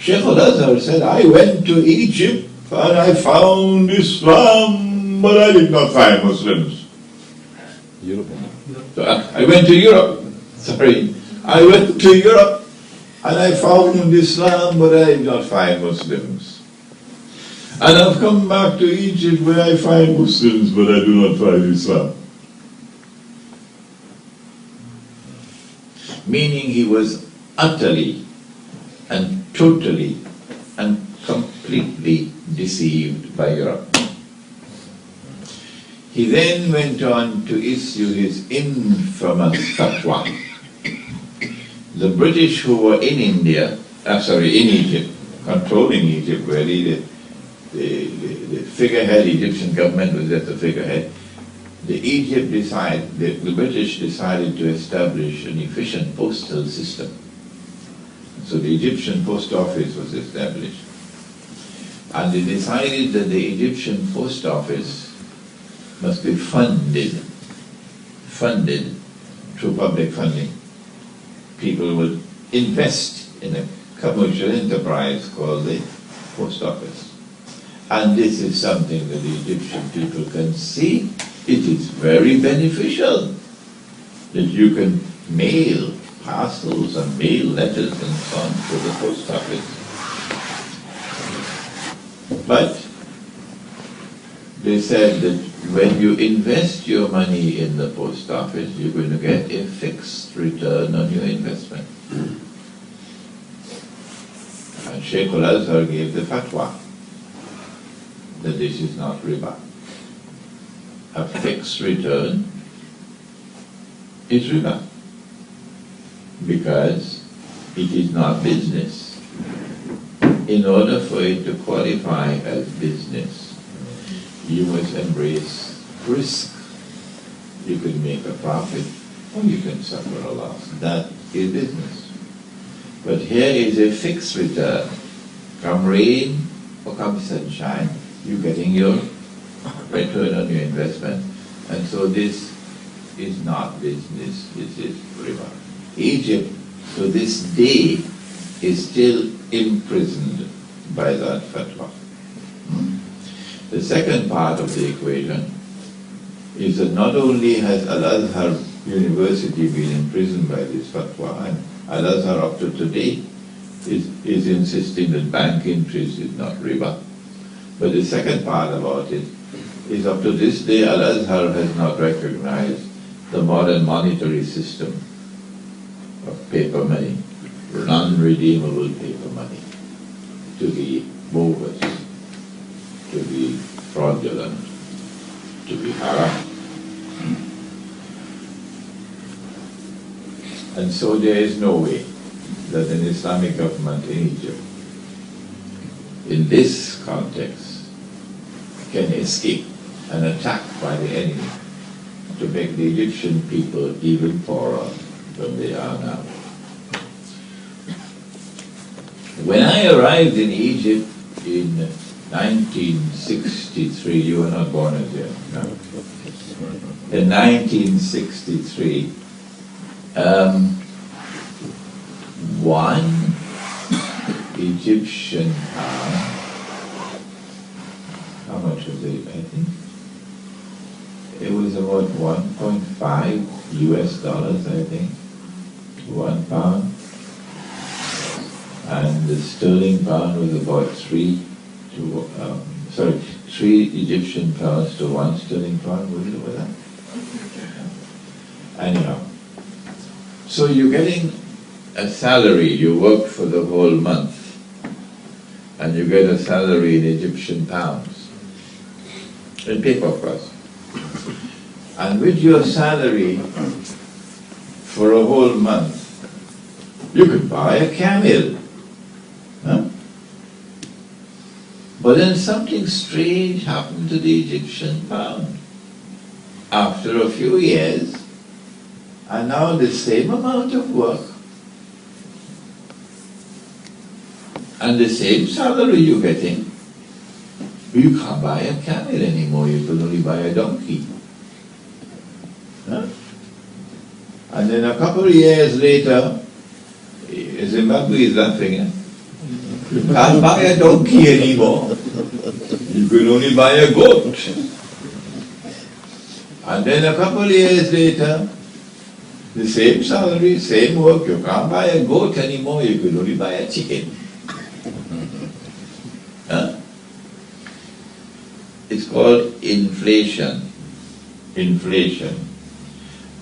Sheikh Al-Azhar said, I went to Egypt and I found Islam, but I did not find Muslims. Europe. So I went to Europe. Sorry. I went to Europe and I found Islam, but I did not find Muslims. And I've come back to Egypt where I find Muslims, but I do not find Islam. Meaning he was utterly and totally and completely deceived by Europe. He then went on to issue his infamous fatwa. The British who were in in Egypt, controlling Egypt really, the figurehead, Egyptian government was at the figurehead. The British decided to establish an efficient postal system. So the Egyptian post office was established. And they decided that the Egyptian post office must be funded through public funding. People would invest in a commercial enterprise called the post office. And this is something that the Egyptian people can see. It is very beneficial that you can mail parcels and mail letters and so on to the post office. But they said that when you invest your money in the post office, you're going to get a fixed return on your investment. And Sheikh Al-Azhar gave the fatwa that this is not riba. A fixed return is riba because it is not business. In order for it to qualify as business, you must embrace risk. You can make a profit or you can suffer a loss. That is business. But here is a fixed return. Come rain or come sunshine, you're getting your return on your investment. And so this is not business, this is riba. Egypt, to this day, is still imprisoned by that fatwa. The second part of the equation is that not only has Al-Azhar University been imprisoned by this fatwa, and Al-Azhar up to today is insisting that bank interest is not riba, but the second part about it is up to this day Al-Azhar has not recognized the modern monetary system of paper money, non-redeemable paper money, to be bogus, to be fraudulent, to be haram. And so there is no way that an Islamic government in Egypt, in this context, can escape an attack by the enemy to make the Egyptian people even poorer than they are now. When I arrived in Egypt in 1963, you were not born as yet, no? In 1963, one Egyptian pound, how much was it, I think? It was about 1.5 US dollars, I think, 1 pound. And the sterling pound was about 3 Egyptian pounds to 1 sterling pound, was it over that? Anyhow, so you're getting a salary, you work for the whole month, and you get a salary in Egyptian pounds, in paper of course. And with your salary for a whole month, you could buy a camel. Huh? But then something strange happened to the Egyptian pound. After a few years, and now the same amount of work, and the same salary you're getting, you can't buy a camel anymore, you can only buy a donkey. Huh? And then a couple of years later, Zimbabwe is laughing, eh? You can't buy a donkey anymore. You can only buy a goat. And then a couple of years later, the same salary, same work, you can't buy a goat anymore, you can only buy a chicken. Huh? It's called inflation. Inflation.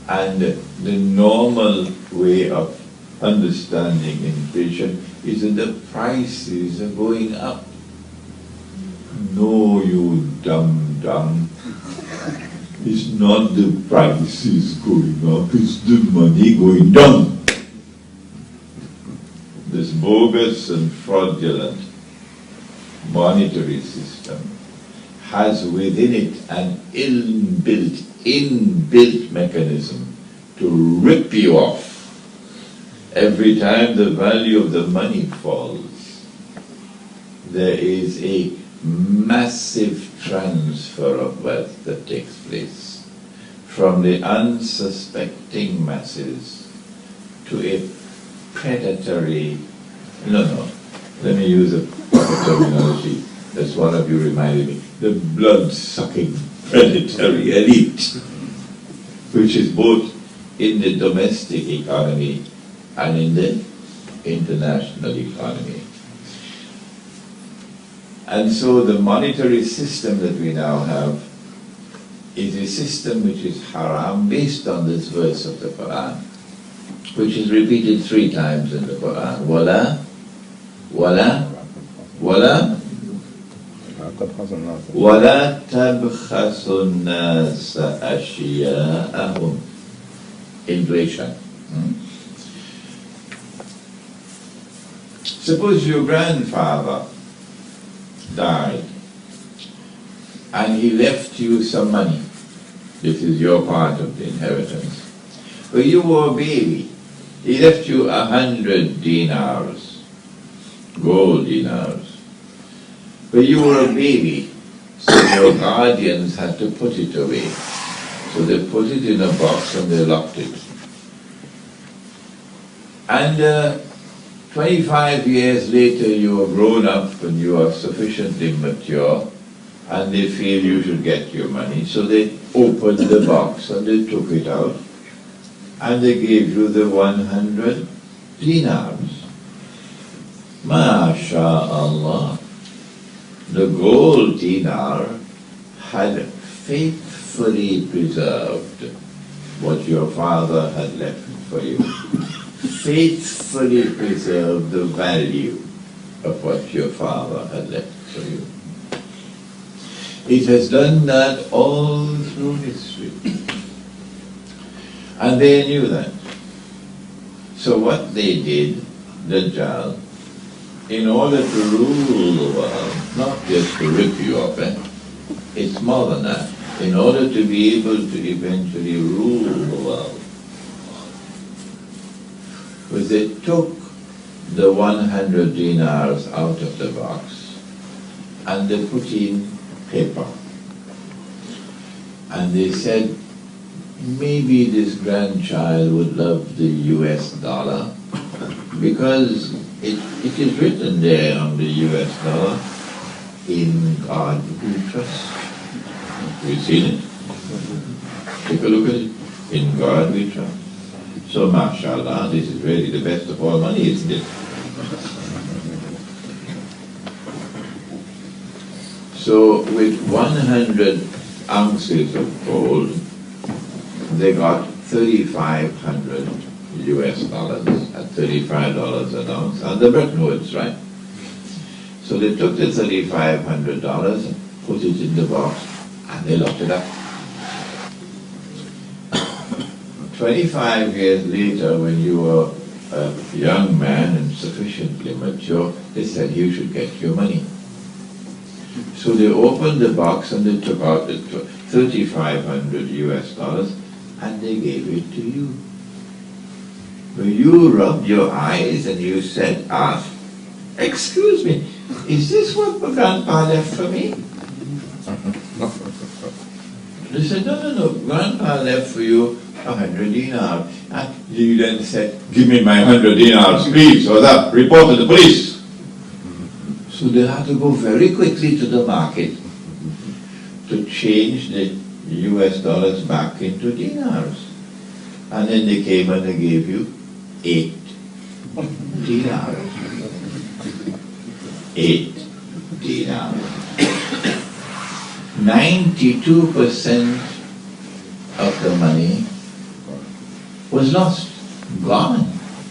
And the normal way of understanding inflation is that the prices are going up. No, you dumb. It's not the prices going up, it's the money going down. This bogus and fraudulent monetary system has within it an inbuilt mechanism to rip you off every time the value of the money falls. There is a massive transfer of wealth that takes place from the unsuspecting masses to a predatory, let me use a proper terminology, that's one of you reminded me, the blood-sucking predatory elite, which is both in the domestic economy and in the international economy. And so the monetary system that we now have is a system which is haram based on this verse of the Quran, which is repeated 3 times in the Quran. Wala tabkhasun nasa ashya'ahum. Inflation. Suppose your grandfather died and he left you some money. This is your part of the inheritance. But you were a baby. He left you 100 dinars, gold dinars. But you were a baby, so your guardians had to put it away. So they put it in a box and they locked it. And 25 years later, you are grown up and you are sufficiently mature, and they feel you should get your money. So they opened the box and they took it out, and they gave you the 100 dinars. MashaAllah. The gold dinar had faithfully preserved what your father had left for you. Faithfully preserve the value of what your father had left for you. It has done that all through history. And they knew that. So what they did, Dajjal, in order to rule the world, not just to rip you off, it's more than that. In order to be able to eventually rule the world, was they took the 100 dinars out of the box and they put in paper. And they said, maybe this grandchild would love the US dollar because it is written there on the US dollar, in God we trust. Have you seen it? Take a look at it. In God we trust. So, mashallah, this is really the best of all money, isn't it? So, with 100 ounces of gold, they got 3,500 US dollars at $35 an ounce under Bretton Woods, right? So they took the $3,500 and put it in the box and they locked it up. 25 years later, when you were a young man and sufficiently mature, they said you should get your money. So they opened the box and they took out the 3,500 US dollars and they gave it to you. Well, you rubbed your eyes and you said, excuse me, is this what my grandpa left for me? They said, no, grandpa left for you 100 dinars. And you then said, give me my 100 dinars, please, or that, report to the police. So they had to go very quickly to the market to change the US dollars back into dinars. And then they came and they gave you 8 dinars. 8 dinars. 92% of the money was lost, gone,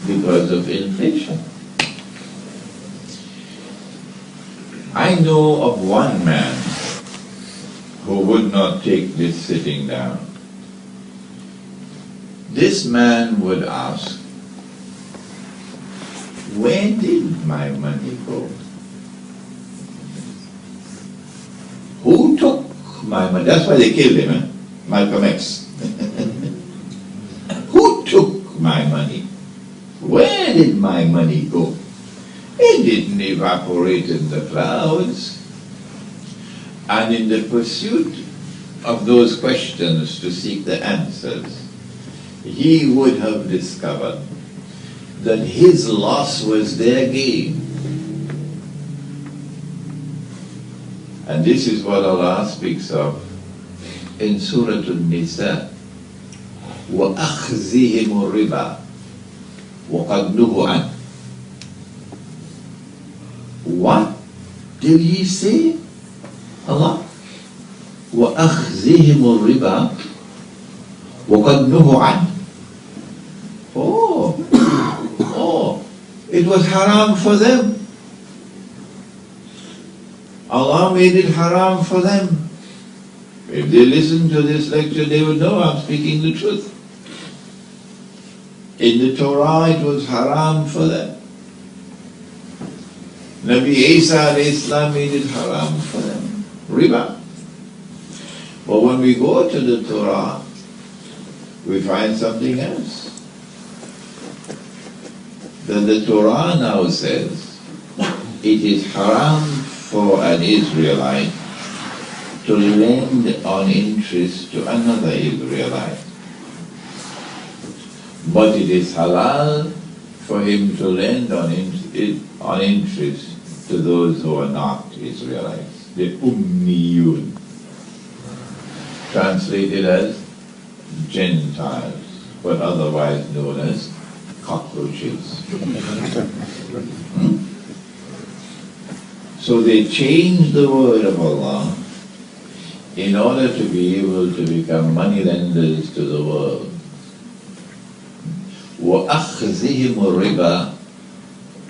because of inflation. I know of one man who would not take this sitting down. This man would ask, where did my money go? Who took my money? That's why they killed him, eh? Malcolm X. Who took my money? Where did my money go? It didn't evaporate in the clouds. And in the pursuit of those questions to seek the answers, he would have discovered that his loss was their gain. And this is what Allah speaks of in Surah An-Nisa. وَأَخْذِهِمُ الرِّبَى وَقَدْ نُهُوا عَنْهُ. What did he say? Allah. وَأَخْذِهِمُ الرِّبَى وَقَدْ نُهُوا عَنْهُ. Oh, it was haram for them. Allah made it haram for them. If they listen to this lecture, they would know I'm speaking the truth. In the Torah, it was haram for them. Nabi Isa alayhi salam made it haram for them. Riba. But when we go to the Torah, we find something else. That the Torah now says it is haram for an Israelite to lend on interest to another Israelite. But it is halal for him to lend on interest to those who are not Israelites, the Ummiyun, translated as Gentiles, but otherwise known as cockroaches. So they changed the word of Allah in order to be able to become moneylenders to the world. وَأَخْذِهِمُ الرِّبَى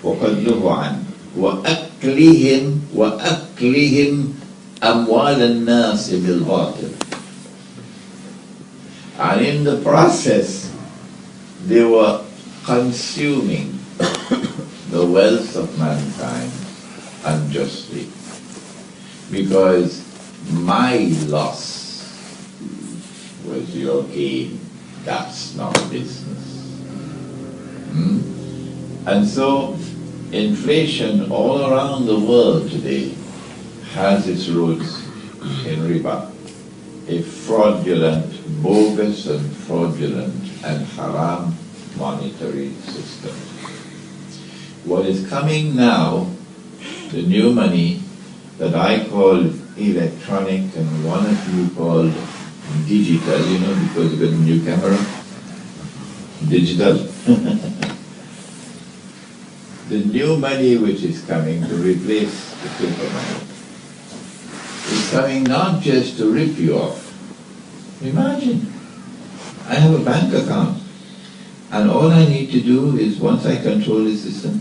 وَقَدْ نُهُوا عَنْهُ وَأَكْلِهِمْ أَمْوَالَ النَّاسِ بِالْبَاطِلِ. And in the process, they were consuming the wealth of mankind unjustly. Because my loss was your gain. That's not business. And so, inflation all around the world today has its roots in riba, a fraudulent, bogus and fraudulent and haram monetary system. What is coming now, the new money that I call electronic and one of you called digital, because you've got a new camera, digital. The new money which is coming to replace the paper money is coming not just to rip you off. Imagine, I have a bank account and all I need to do is, once I control the system,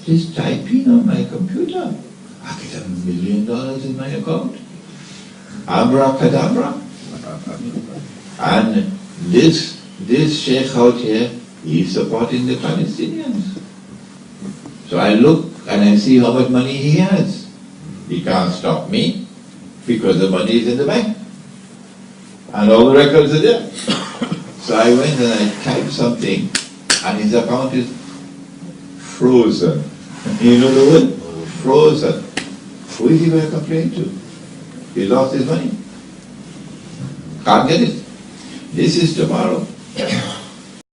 just type in on my computer. I get $1 million in my account. Abracadabra. And this sheikh out here, he's supporting the Palestinians. So I look and I see how much money he has. He can't stop me because the money is in the bank. And all the records are there. So I went and I typed something and his account is frozen. You know the word? Frozen. Who is he going to complain to? He lost his money. Can't get it. This is tomorrow.